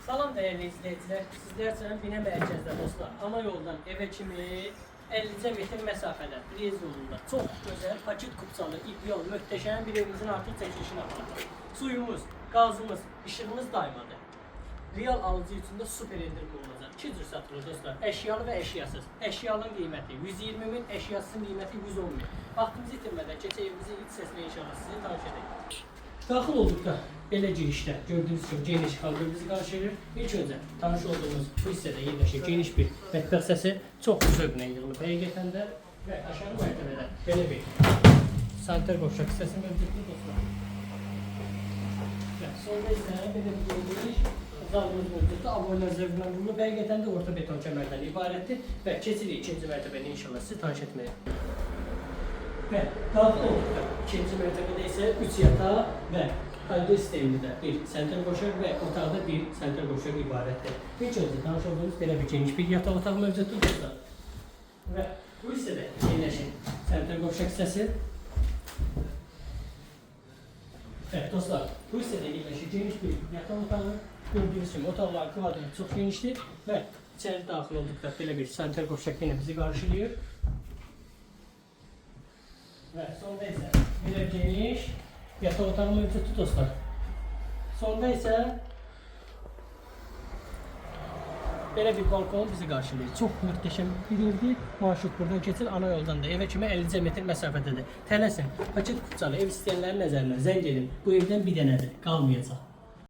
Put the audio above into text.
Salam değerli izleyiciler. Sizler için Bine Merkez'de dostlar. Ana yoldan eve kimi 50 metre mesafede Brez yolunda çok güzel, paçit kupsalı, ip yol, muhteşem bir evimizin artık çekilişini yapacağız. Suyumuz, gazımız, ışığımız daymadı. Real alıcı için de süper indirim olacak. 2 cür satılır dostlar. Eşyalı ve eşyasız. Eşyalının kıymeti 120 min, eşyasının kıymeti 110 min. Vaktimizi itirmeden keçe evimizi ilk sesle inşallah sizi tanış edeyim. Daxil olduqda belə girişdə gördüyünüz kimi geniş kaldır bizi qarşılayır. İlk öncə tanış olduğumuz bu hissədə yerləşir geniş bir mətbəx səsi çox zövqlə yığılıb həqiqətən də və aşağı mərtəbədə belə bir sanitar qovşaq hissəsi mövcuddur dostlar. Və sonda isə belə bir geniş zalımız mövcuddur. Abonelər zövqlə vurulub həqiqətən də orta beton kəmərdən ibarətdir və keçirik ikinci mərtəbədə inşallah sizi tanış etməyə. Ve daxil olduqda ikinci mərtəbədə isə 3 yatağı və fayda sistemli də bir sentral qoşaq və otaqda bir sentral qoşaq ibarətdir. İlk öncə tanış olduğunuz belə bir geniş bir yataq otağı mövcuddur dostlar. Və bu hissədə yerləşir sentral qoşaq hissəsi. Evet dostlar, bu hissədə yerləşir geniş bir yataq otağı. Gördüyünüz kimi otaqların kvadratı çox genişdir və içəri daxil olduqda belə bir sentral qoşaq yenə bizi qarşılayır. Ve sonda ise belə geniş yataq otağı mövcuddur dostlar. Sonda ise belə bir balkon bizi qarşılayır. Çox möhtəşəm bir evdir. Marşrut buradan keçir, ana yoldan da evə kimi 50 metr məsafədədir. Tələsin, paket kupçalı ev istəyənlərin nəzərinə zəng edin. Bu evdən bir dənədir, qalmayacaq.